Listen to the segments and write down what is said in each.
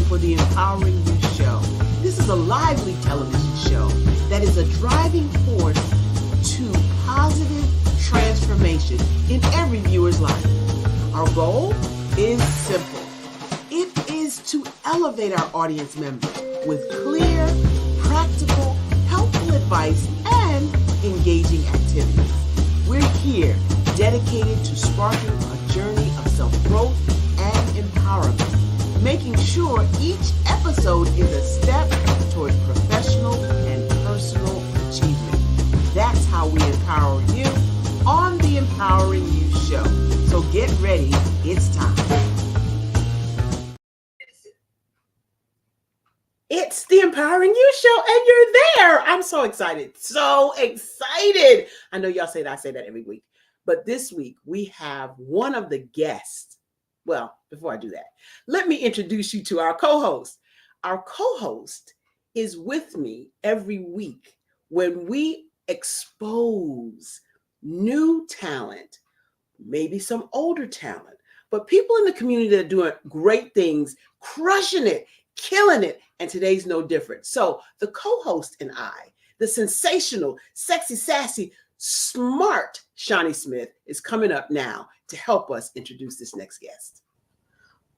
for the Empowering You Show. This is a lively television show that is a driving force to positive transformation in every viewer's life. Our goal is simple. It is to elevate our audience members with clear, practical, helpful advice and engaging activities. We're here dedicated to sparking a journey of self-growth and empowerment, making sure each episode is a step towards professional and personal achievement. That's how we empower you on the Empowering You Show. So get ready, it's time. It's the Empowering You Show, and you're there. I'm so excited. So excited. I know y'all say that. I say that every week. But this week, we have one of the guests. Well, before I do that, let me introduce you to our co-host. Our co-host is with me every week when we expose new talent, maybe some older talent, but people in the community that are doing great things, crushing it, killing it, and today's no different. So the co-host and I, the sensational, sexy, sassy, smart Shani Smith is coming up now to help us introduce this next guest.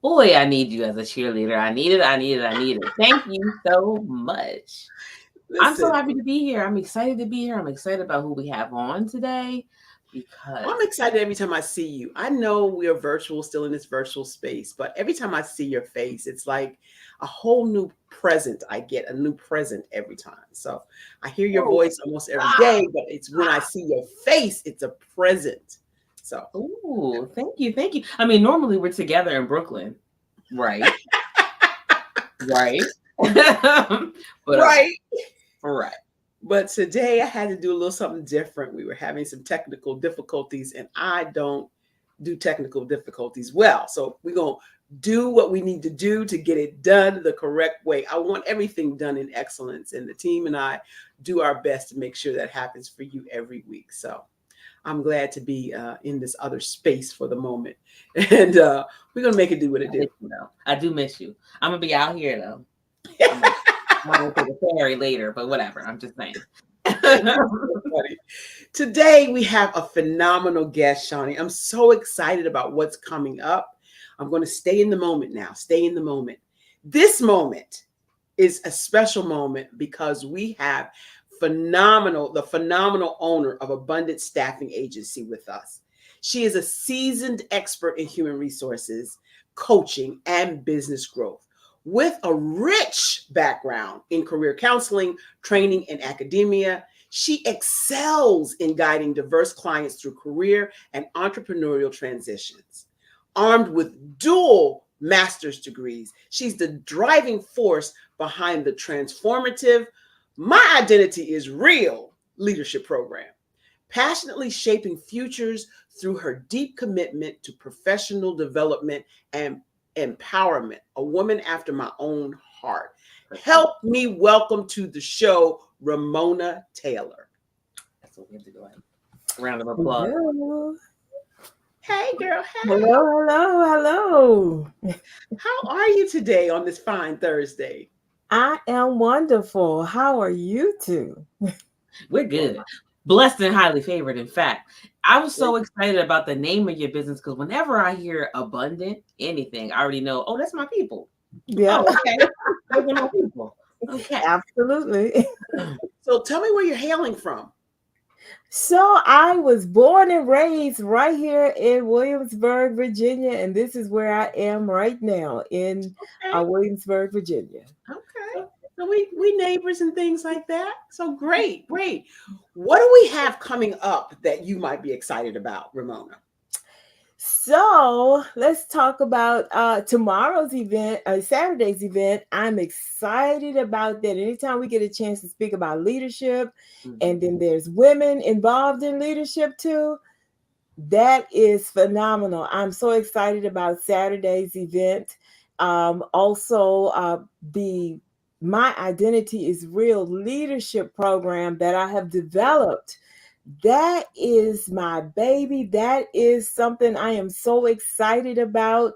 Boy, I need you as a cheerleader. I need it. Thank you so much. Listen, I'm so happy to be here. I'm excited to be here. I'm excited about who we have on today. Because I'm excited every time I see you. I know we are virtual, still in this virtual space, but every time I see your face, it's like a whole new present. I get a new present every time. So I hear your voice almost every day, but it's when I see your face, it's a present. So, ooh, thank you. I mean, normally we're together in Brooklyn, right? Right. But right. Right. But today I had to do a little something different. We were having some technical difficulties, and I don't do technical difficulties well. So we're going to do what we need to do to get it done the correct way. I want everything done in excellence, and the team and I do our best to make sure that happens for you every week. So I'm glad to be in this other space for the moment. And we're going to make it do what it did. I do miss you. I'm going to be out here, though. I'm going to take a ferry later, but whatever. I'm just saying. Today, we have a phenomenal guest, Shani. I'm so excited about what's coming up. I'm going to stay in the moment now. Stay in the moment. This moment is a special moment because we have the phenomenal owner of Abundant Staffing Agency with us. She is a seasoned expert in human resources, coaching, and business growth, with a rich background in career counseling, training, and academia. She excels in guiding diverse clients through career and entrepreneurial transitions. Armed with dual master's degrees, she's the driving force behind the transformative My Identity is Real leadership program, passionately shaping futures through her deep commitment to professional development and empowerment, a woman after my own heart. Help me welcome to the show, Ramona Taylor. That's what we have to go in. Round of applause. Hello. Hey, girl. Hey. Hello. How are you today on this fine Thursday? I am wonderful. How are you two? We're good. Blessed and highly favored. In fact, I was so excited about the name of your business because whenever I hear abundant anything, I already know, oh, that's my people. Yeah. Oh, okay. Those are my people. Okay. Absolutely. So tell me where you're hailing from. So I was born and raised right here in Williamsburg, Virginia, and this is where I am right now in Williamsburg, Virginia. Okay. So we neighbors and things like that. So great. What do we have coming up that you might be excited about, Ramona? So let's talk about tomorrow's event, Saturday's event. I'm excited about that. Anytime we get a chance to speak about leadership, and then there's women involved in leadership too, that is phenomenal. I'm so excited about Saturday's event. Also, the My Identity is Real leadership program that I have developed. That is my baby. That is something I am so excited about.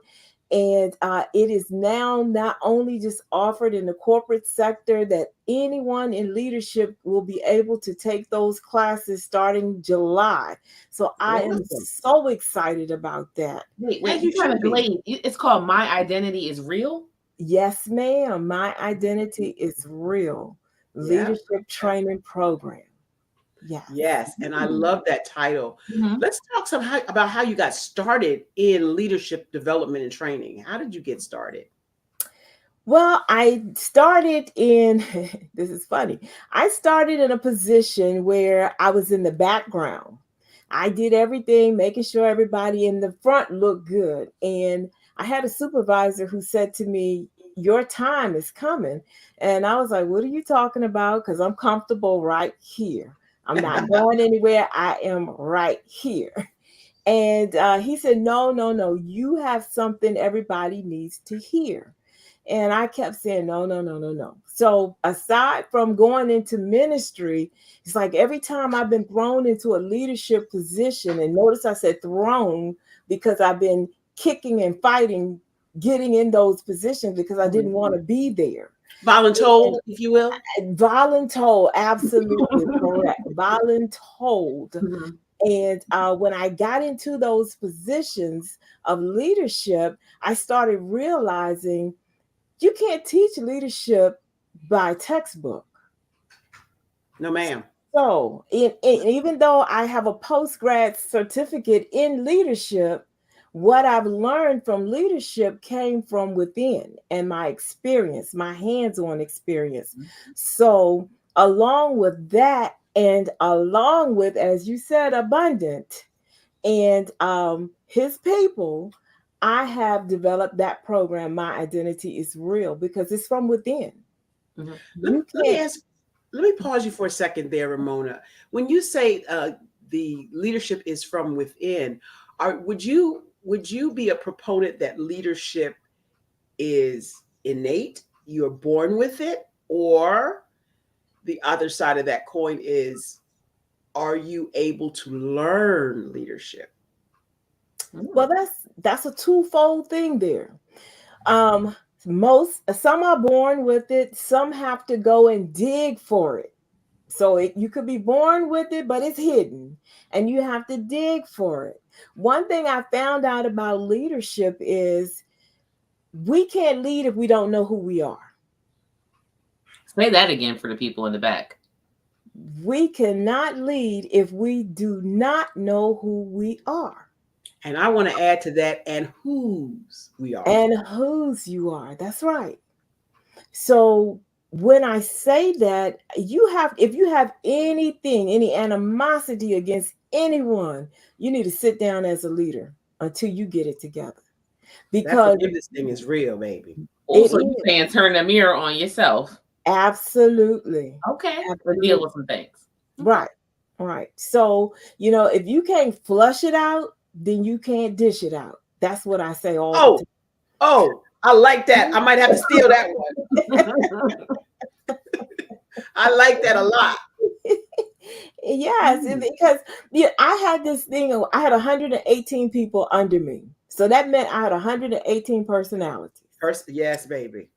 And it is now not only just offered in the corporate sector, that anyone in leadership will be able to take those classes starting July. So I am Awesome. so excited about that. Wait, As you you kind of should be. delayed. It's called My Identity is Real. Yes, ma'am. My identity is real. Yeah. Leadership training program. Yes. Yes, and I love that title. Mhm. Let's talk somehow about how you got started in leadership development and training. How did you get started? Well, I started in, this is funny. I started in a position where I was in the background. I did everything, making sure everybody in the front looked good. And I had a supervisor who said to me, "Your time is coming." And I was like, "What are you talking about?" Because I'm comfortable right here. I'm not going anywhere. I am right here. And he said, "No, no, no. You have something everybody needs to hear." And I kept saying, "No, no, no, no, no." So aside from going into ministry, it's like every time I've been thrown into a leadership position, and notice I said thrown because I've been kicking and fighting, getting in those positions because I didn't want to be there. Voluntold, if you will. And voluntold, absolutely correct. Voluntold. Mhm. And when I got into those positions of leadership, I started realizing you can't teach leadership by textbook. No, ma'am. So, even though I have a postgrad certificate in leadership, what I've learned from leadership came from within and my experience, my hands on experience. So, along with that, and along with, as you said, abundant and his people, I have developed that program. My identity is real because it's from within. Mhm. You Let me can't. ask. Let me pause you for a second there, Ramona. When you say the leadership is from within, would you be a proponent that leadership is innate? You're born with it, or the other side of that coin is, are you able to learn leadership? Well, that's a twofold thing there. Um, some are born with it, some have to go and dig for it. So you could be born with it, but it's hidden, and you have to dig for it. One thing I found out about leadership is we can't lead if we don't know who we are. Say that again for the people in the back. We cannot lead if we do not know who we are And I want to add to that, and whose we are. and whose you are. That's right. So when I say that, if you have anything, any animosity against anyone, you need to sit down as a leader until you get it together. That Because forgiveness thing is real, baby. it Also, you is saying turn the mirror on yourself. absolutely, Okay. Or deal absolutely with some things. Okay. right. Right. So, if you can't flush it out, then you can't dish it out. That's what I say all the Oh, oh, I like that. I might have to steal that one. I like that a lot. Yes, because I had this thing. I had 118 people under me, so that meant I had 118 personalities. Yes, baby.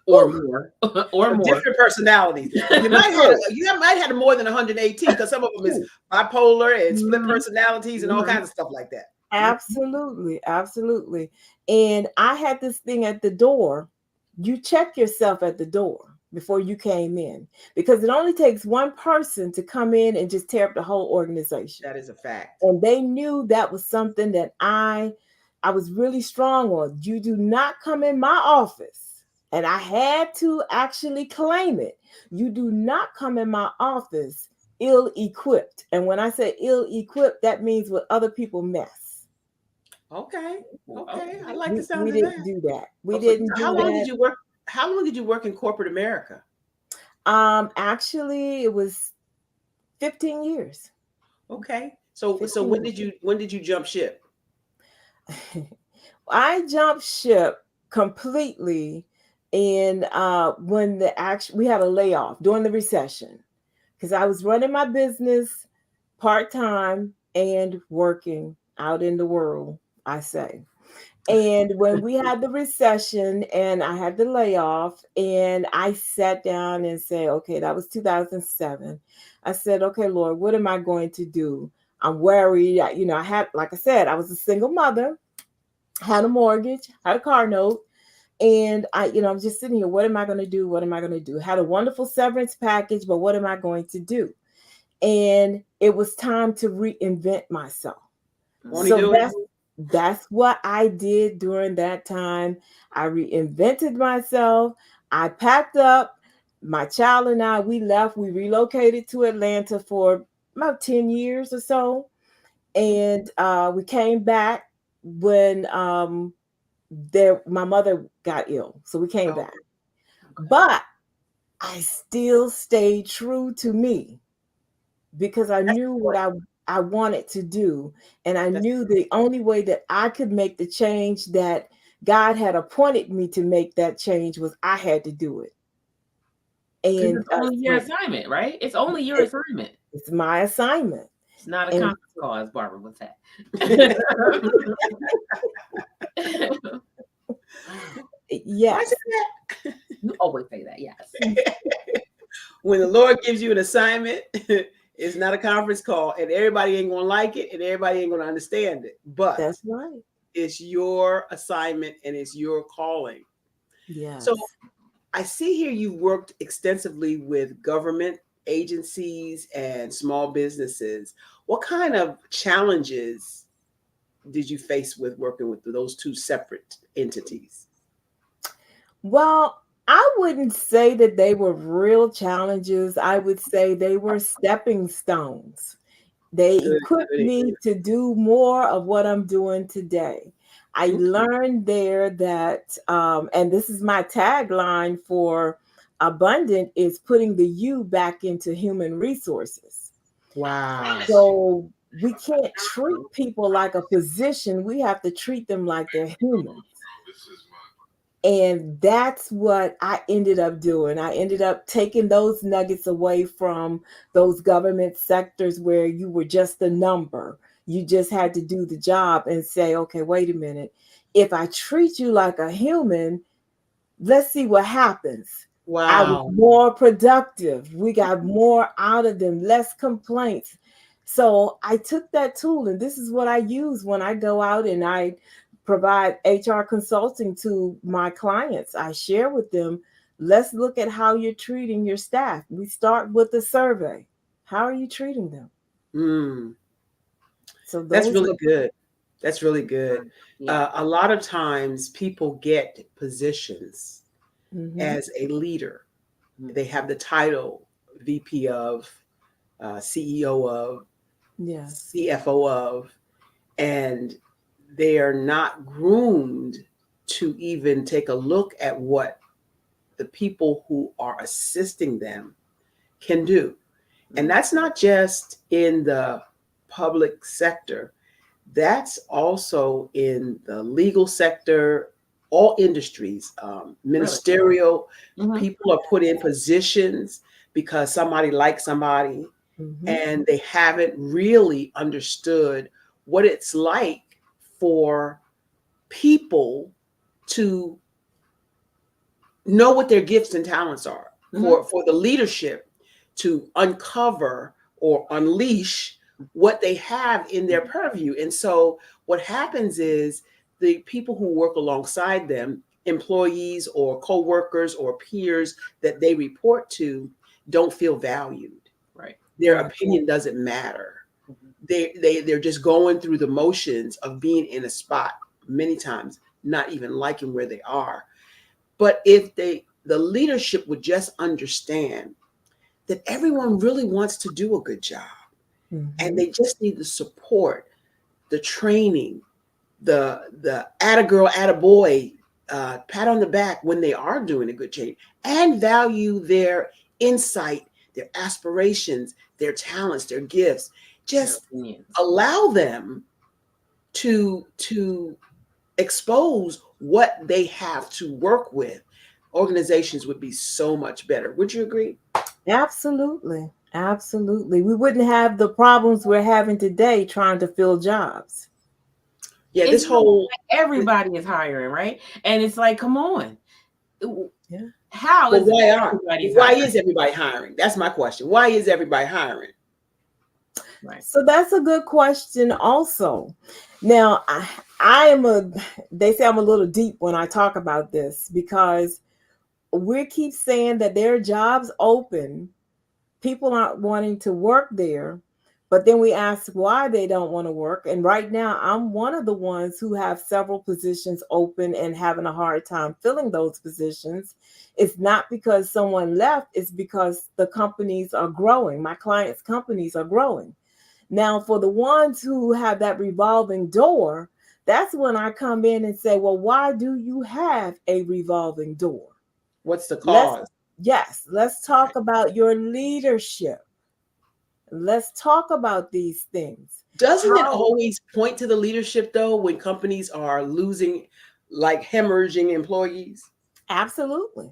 Or Whew, more. Or more. Different personalities. You might have more than 118 because some of them is bipolar and split Mhm. personalities and all Mhm. kinds of stuff like that. absolutely, absolutely. And I had this thing at the door. You check yourself at the door before you came in, because it only takes one person to come in and just tear up the whole organization. That is a fact. And they knew that was something that I was really strong on. You do not come in my office. And I had to actually claim it. You do not come in my office ill equipped. And when I say ill equipped, that means with other people mess. Okay. Okay. I Okay. like the We sound of didn't that. do that. We Oh, so didn't do How long did that. you work? How long did you work in corporate America? Actually it was 15 years. Okay. So 15 when did you jump ship? years. I jumped ship completely in when we had a layoff during the recession, because I was running my business part time and working out in the world, I say. And when we had the recession and I had the layoff, and I sat down and said, okay, that was 2007. I said, okay, Lord, what am I going to do? I'm worried. I had, like I said, I was a single mother, had a mortgage, had a car note. And I'm just sitting here. What am I going to do? What am I going to do? Had a wonderful severance package, but what am I going to do? And it was time to reinvent myself. Won't he So do it? that's what I did during that time. I reinvented myself. I packed up. My child and I, we left. We relocated to Atlanta for about 10 years or so. And we came back when my mother got ill. So we came Oh, back. Okay. But I still stayed true to me because I that's knew what I wanted to do. And I that's knew the only way that I could make the change that God had appointed me to make that change was I had to do it. Because And it's only your so assignment, right? It's only your assignment. it's my assignment. It's not a And conference call, as Barbara would say. why is yes, it You always say that, yes. that? When the Lord gives you an assignment, it's not a conference call, and everybody ain't gonna like it, and everybody ain't gonna understand it. But that's right. it's your assignment and it's your calling. So Yes. I see here you worked extensively with government agencies and small businesses. What kind of challenges did you face with working with those two separate entities? Well, I wouldn't say that they were real challenges. I would say they were stepping stones. They Good, equipped goody. me to do more of what I'm doing today. I Okay. learned there that, and this is my tagline for Abundant, is putting the you back into human resources. Wow. So we can't treat people like a position. We have to treat them like they're humans. And that's what I ended up doing. I ended up taking those nuggets away from those government sectors where you were just a number. You just had to do the job and say, okay, wait a minute. If I treat you like a human, let's see what happens. I was Wow. more productive. We got more out of them, less complaints. So I took that tool, and this is what I use when I go out and I provide HR consulting to my clients. I share with them, let's look at how you're treating your staff. We start with a survey. How are you treating them? Mm, So that's those really were, good. That's really good. Yeah. A lot of times people get positions mhm, as a leader. They have the title VP of, CEO of, yes. CFO of, and they are not groomed to even take a look at what the people who are assisting them can do. And that's not just in the public sector, that's also in the legal sector, all industries, Really? ministerial. Mhm. People are put in positions because somebody likes somebody Mhm, and they haven't really understood what it's like for people to know what their gifts and talents are, Mhm. for the leadership to uncover or unleash what they have in their purview. And so what happens is the people who work alongside them, employees or co-workers or peers that they report to, don't feel valued. Right. Their right. opinion doesn't matter. Mhm. They're just going through the motions of being in a spot, many times not even liking where they are. But if the leadership would just understand that everyone really wants to do a good job and Mhm, they just need the support, the training, the atta girl, atta boy, pat on the back when they are doing a good change, and value their insight, their aspirations, their talents, their gifts. Their Just opinions. allow them to expose what they have to work with. Organizations would be so much better. Would you agree? absolutely. Absolutely. We wouldn't have the problems we're having today trying to fill jobs. Yeah, It's this whole like everybody is hiring, right? And it's like, come on. Yeah. How but is it why that aren't? everybody's Why hiring? is everybody hiring? That's my question. Why is everybody hiring? Right. So that's a good question also. Now, I am they say I'm a little deep when I talk about this because we keep saying that there are jobs open, people aren't wanting to work there, but then we ask why they don't want to work. And right now, I'm one of the ones who have several positions open and having a hard time filling those positions. It's not because someone left, it's because the companies are growing. My clients' companies are growing. Now, for the ones who have that revolving door, that's when I come in and say, well, why do you have a revolving door? What's the Let's, cause? yes, let's talk about your leadership. Let's talk about these things. Doesn't it How? always point to the leadership though when companies are losing, like hemorrhaging employees? Absolutely.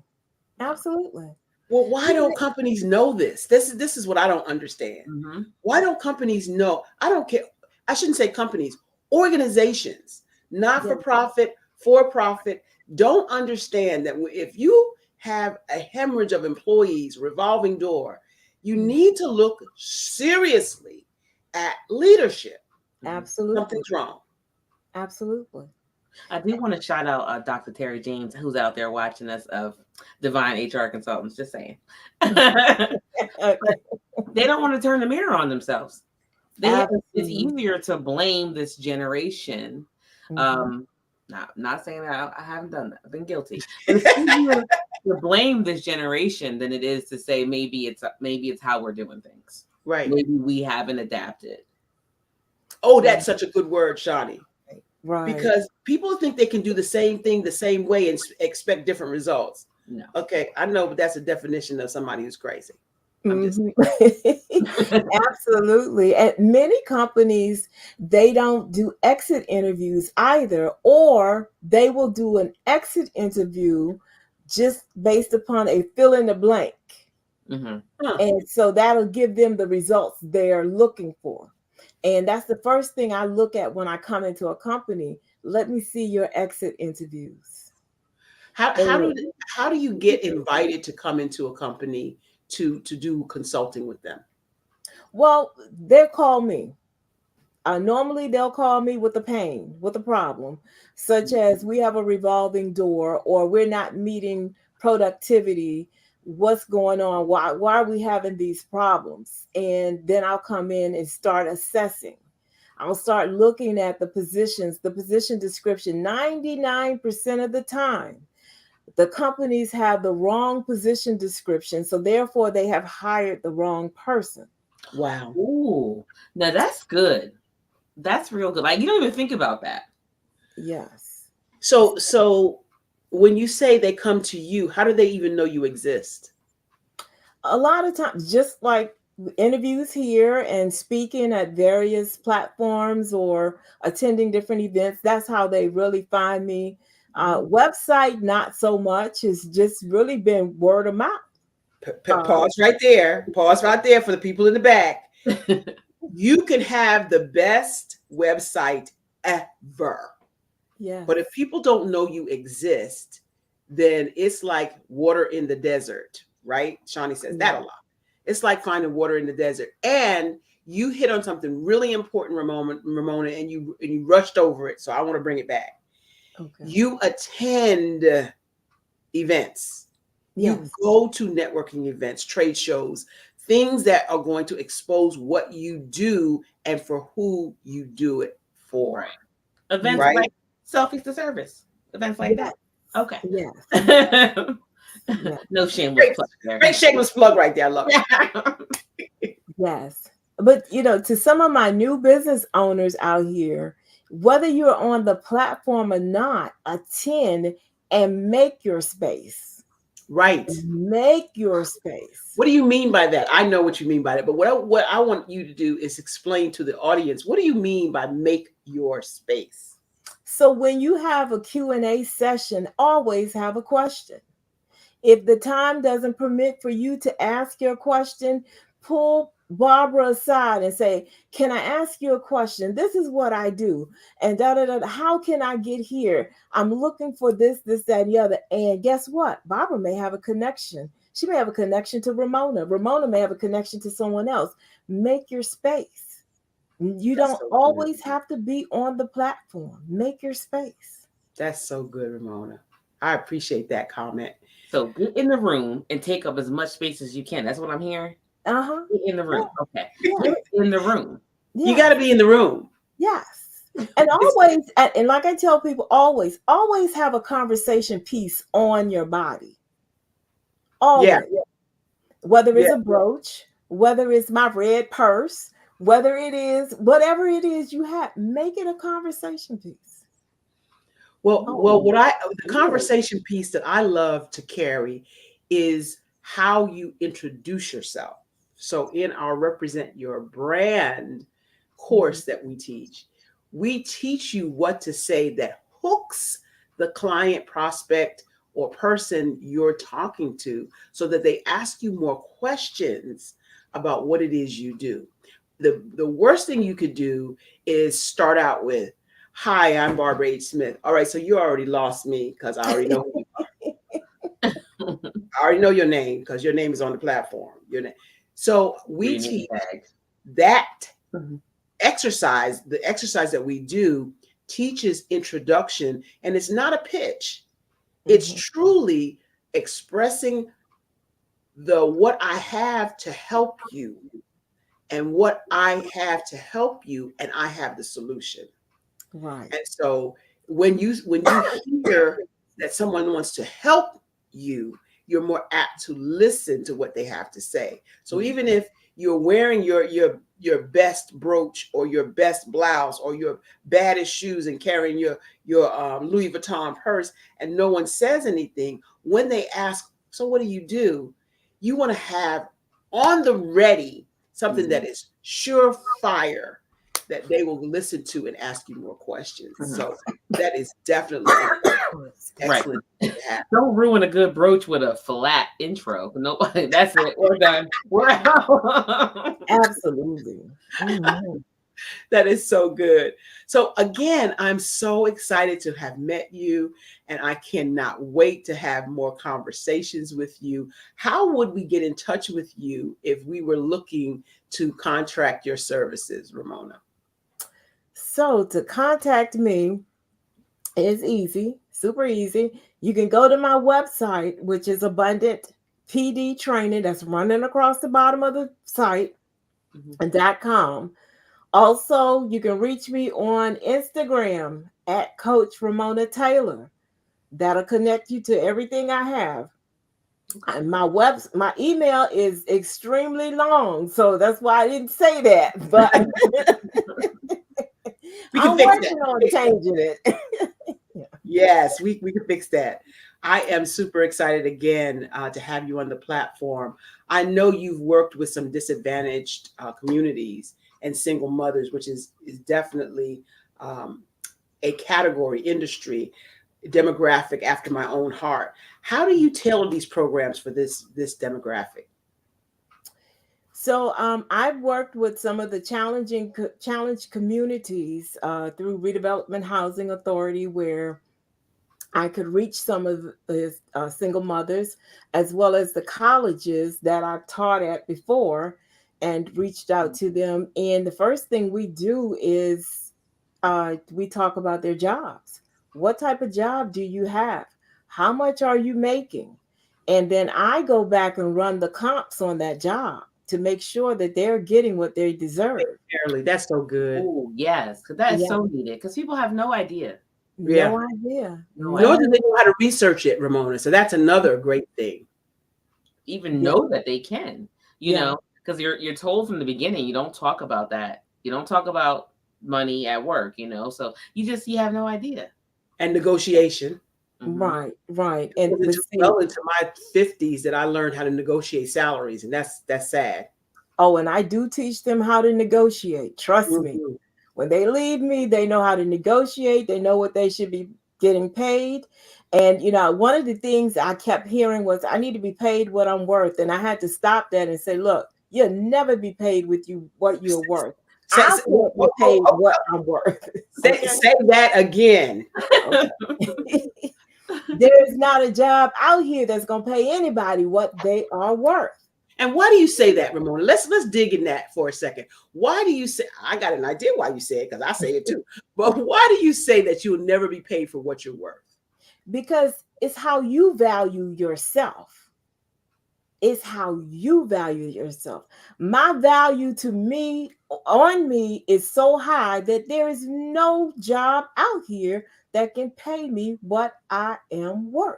Absolutely. Well, why Even don't companies know this? This is what I don't understand. Mm-hmm. Why don't companies know? I don't care. I shouldn't say companies, organizations, not yeah, for profit, for profit, don't understand that if you have a hemorrhage of employees, revolving door, you mm, need to look seriously at leadership. absolutely. Something's wrong. Absolutely. I do want to shout out Dr. Terry James, who's out there watching us, of Divine HR Consultants. Just saying. But they don't want to turn the mirror on themselves. It's Absolutely. easier to blame this generation. Mhm. Not saying that I haven't done that. I've been guilty, but it's easier to blame this generation than it is to say maybe it's how we're doing things. Right. Maybe we haven't adapted. Oh, that's such a good word, Shani. Right. Because people think they can do the same thing the same way and expect different results. No. Okay, I know, but that's a definition of somebody who's crazy. I'm just Mhm. Absolutely. And many companies, they don't do exit interviews either, or they will do an exit interview just based upon a fill in the blank. Mm-hmm. huh. And so that'll give them the results they're looking for. And that's the first thing I look at when I come into a company. Let me see your exit interviews. How how And do how do you get invited to come into a company to do consulting with them? well, they'll call me. Normally, they'll call me with a pain, with a problem, such as we have a revolving door or we're not meeting productivity. What's going on? Why are we having these problems? And then I'll come in and start assessing. I'll start looking at the positions, the position description. 99% of the time, the companies have the wrong position description. So therefore, they have hired the wrong person. Wow. Ooh, now that's good. That's real good. Like, you don't even think about that. Yes. So when you say they come to you, how do they even know you exist? A lot of times, just like interviews here and speaking at various platforms or attending different events, that's how they really find me. Website, not so much. It's just really been word of mouth. Uh, Pause right there. Pause right there for the people in the back. You can have the best website ever. yes. But if people don't know you exist, then it's like water in the desert, right? Shani says that a lot. It's like finding water in the desert. And you hit on something really important, Ramona, and you rushed over it. So I want to bring it back. Okay. You attend events. You Yes. go to networking events, trade shows, things that are going to expose what you do and for who you do it for. Right. Events Right? like Selfies to Service. Events like Yes. that. Okay. Yes. Yes. No shameless Great, plug there. great shameless plug right there. I love it. Yes. But to some of my new business owners out here, whether you're on the platform or not, attend and make your space. Right. Make your space. What do you mean by that? I know what you mean by that, but what I want you to do is explain to the audience, what do you mean by make your space? So when you have a Q&A session, always have a question. If the time doesn't permit for you to ask your question, pull Barbara aside and say, "Can I ask you a question? This is what I do, and da da da. How can I get here? I'm looking for this, this, that, and the other." And guess what? Barbara may have a connection. She may have a connection to Ramona. Ramona may have a connection to someone else. Make your space. You That's don't so good. always have to be on the platform. Make your space. That's so good, Ramona. I appreciate that comment. So get in the room and take up as much space as you can. That's what I'm hearing. Uh-huh. Get in the room. Yeah. Okay. Yeah. Get in the room. You got to be in the room. Yes. And always, and like I tell people, always have a conversation piece on your body. Always. Yeah. Whether it's a brooch, whether it's my red purse, whether it is whatever it is you have, make it a conversation piece. Well, the conversation piece that I love to carry is how you introduce yourself. So in our Represent Your Brand course that we teach you what to say that hooks the client, prospect, or person you're talking to so that they ask you more questions about what it is you do. The worst thing you could do is start out with, "Hi, I'm Barbara H. Smith." All right, so you already lost me because I already know who you are. I already know your name because your name is on the platform. Your name. So we teach that exercise. The exercise that we do teaches introduction, and it's not a pitch. It's truly expressing what I have to help you and what I have to help you, and I have the solution. Right. And so when you hear that someone wants to help you, you're more apt to listen to what they have to say. So even if you're wearing your best brooch or your best blouse or your baddest shoes and carrying your Louis Vuitton purse and no one says anything, when they ask, "So what do? You want to have on the ready something that is surefire that they will listen to and ask you more questions. So that is definitely excellent. Right. Don't ruin a good brooch with a flat intro. Nobody. That's it. We're done. We're out. Absolutely. Mm-hmm. That is so good. So again, I'm so excited to have met you, and I cannot wait to have more conversations with you. How would we get in touch with you if we were looking to contract your services, Ramona? So to contact me is easy, super easy. You can go to my website, which is Abundant PD Training. That's running across the bottom of the site, .com. Also, you can reach me on Instagram at Coach Ramona Taylor. That'll connect you to everything I have. And my email is extremely long, so that's why I didn't say that. But I'm working on changing it. Yes, we can fix that. I am super excited again to have you on the platform. I know you've worked with some disadvantaged communities and single mothers, which is definitely a category, industry, demographic after my own heart. How do you tailor these programs for this demographic? So I've worked with some of the challenged communities through Redevelopment Housing Authority, where I could reach some of the single mothers, as well as the colleges that I've taught at before, and reached out to them. And the first thing we do is we talk about their jobs. What type of job do you have? How much are you making? And then I go back and run the comps on that job to make sure that they're getting what they deserve. That's so good. Oh, yes, because that is so needed. Because people have no idea. No idea. Nor do they know how to research it, Ramona. So that's another great thing. Even know that they can, you know, because you're told from the beginning, you don't talk about that. You don't talk about money at work, you know. So you have no idea. And negotiation. Right. And well into my 50s that I learned how to negotiate salaries, and that's sad. Oh, and I do teach them how to negotiate. Trust me. When they leave me, they know how to negotiate. They know what they should be getting paid. And, you know, one of the things I kept hearing was, I need to be paid what I'm worth. And I had to stop that and say, look, You'll never be paid with what you're worth. Say, I can't be paid what I'm worth. Say that again. There's not a job out here that's gonna pay anybody what they are worth. And why do you say that, Ramona? Let's dig in that for a second. Why do you say? I got an idea why you say it, because I say it too. But why do you say that you'll never be paid for what you're worth? Because it's how you value yourself. It's how you value yourself. My value to me, on me, is so high that there is no job out here that can pay me what I am worth.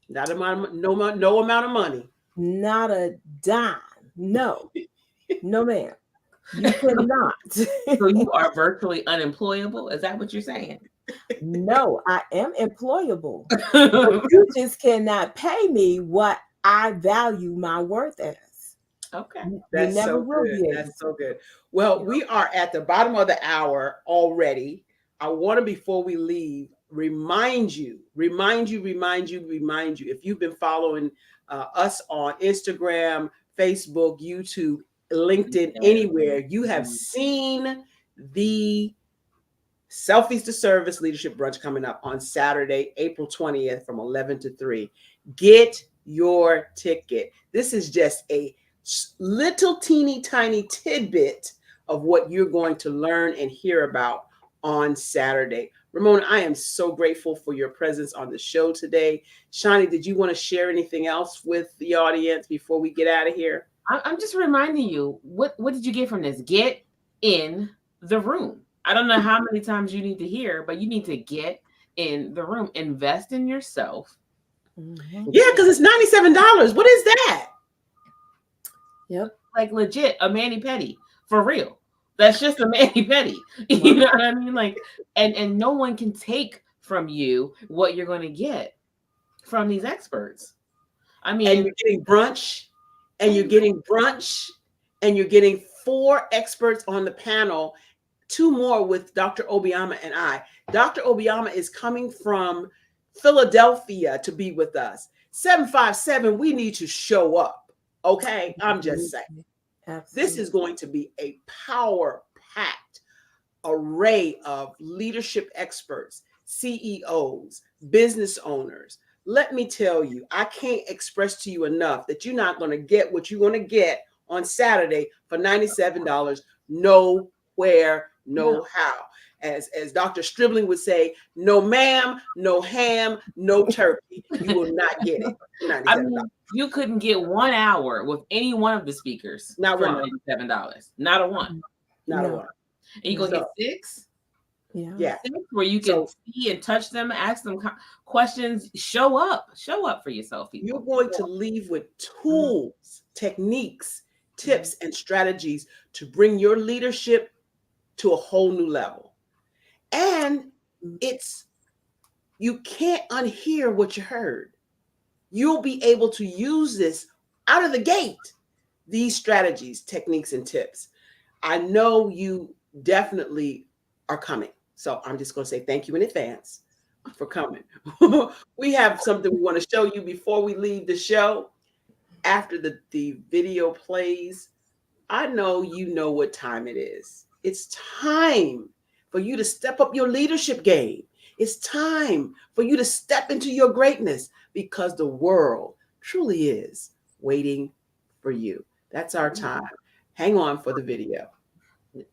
No amount of money. Not a dime. No, ma'am. You cannot. So you are virtually unemployable? Is that what you're saying? No, I am employable. But you just cannot pay me what I value my worth as. Okay. That's so good. That's so good. Well, we are at the bottom of the hour already. I want to, before we leave, remind you, if you've been following us on Instagram, Facebook, YouTube, LinkedIn, anywhere, you have seen the Selfies to Service Leadership Brunch coming up on Saturday, April 20th from 11 to 3. Get your ticket. This is just a little teeny tiny tidbit of what you're going to learn and hear about on Saturday. Ramona, I am so grateful for your presence on the show today. Shani, did you want to share anything else with the audience before we get out of here? I'm just reminding you, what did you get from this? Get in the room. I don't know how many times you need to hear, but you need to get in the room. Invest in yourself. Mm-hmm. Yeah, because it's $97. What is that? Yep. Like legit, a mani-pedi. For real. That's just a mani-pedi. You know what I mean? Like, and no one can take from you what you're going to get from these experts. I mean, and you're getting brunch, and you're getting 4 experts on the panel, 2 more with Dr. Obiama and I. Dr. Obiama is coming from Philadelphia to be with us. 757, we need to show up. Okay, I'm just saying. Absolutely. This is going to be a power-packed array of leadership experts, CEOs, business owners. Let me tell you, I can't express to you enough that you're not going to get what you're going to get on Saturday for $97. Nowhere, no how. As Dr. Stribling would say, no ma'am, no ham, no turkey. You will not get it. I mean, you couldn't get 1 hour with any one of the speakers. Not for one. $97. Not a one. Not a one. And you're going to get 6? Yeah. 6 where you can see and touch them, ask them questions. Show up for yourself, people. You're going to leave with tools, techniques, tips, and strategies to bring your leadership to a whole new level. And you can't unhear what you heard. You'll be able to use this out of the gate, these strategies, techniques, and tips. I know you definitely are coming. So I'm just going to say thank you in advance for coming. We have something we want to show you before we leave the show. After the video plays, I know you know what time it is. It's time for you to step up your leadership game. It's time for you to step into your greatness, because the world truly is waiting for you. That's our time. Hang on for the video.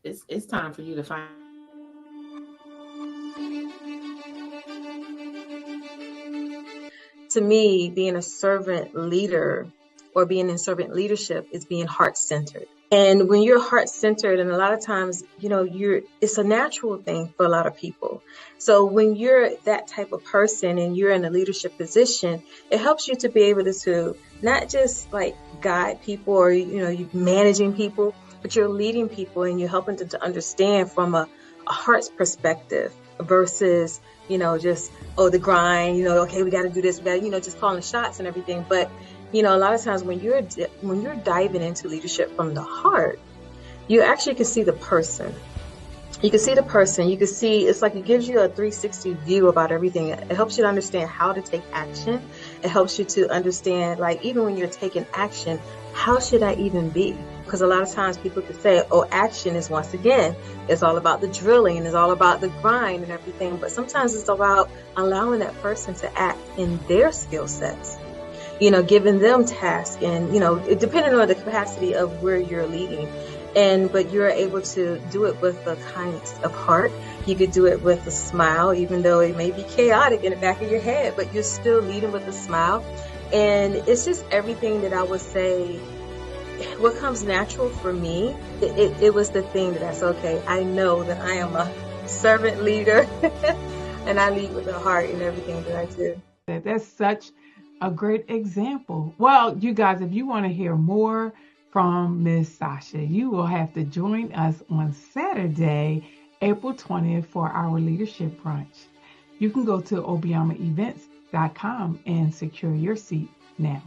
It's time for you to find. To me, being a servant leader or being in servant leadership is being heart-centered. And when you're heart-centered, and a lot of times, it's a natural thing for a lot of people. So when you're that type of person and you're in a leadership position, it helps you to be able to not just like guide people or, you're managing people, but you're leading people and you're helping them to understand from a heart's perspective versus, just, the grind, okay, we got to do this, we got, just calling shots and everything. But a lot of times when you're diving into leadership from the heart, you actually can see the person. You can see the person. You can see, it's like it gives you a 360 view about everything. It helps you to understand how to take action. It helps you to understand, like, even when you're taking action, how should I even be? because a lot of times people could say, oh, action is, once again, it's all about the drilling and it's all about the grind and everything. But sometimes it's about allowing that person to act in their skill sets, giving them tasks and, depending on the capacity of where you're leading. But you're able to do it with the kindness of heart. You could do it with a smile, even though it may be chaotic in the back of your head, but you're still leading with a smile. And it's just everything that I would say, what comes natural for me, it was the thing that I said, okay, I know that I am a servant leader and I lead with a heart in everything that I do. That's such a great example. Well, you guys, if you want to hear more from Miss Sasha, you will have to join us on Saturday, April 20th for our leadership brunch. You can go to obiamaevents.com and secure your seat now.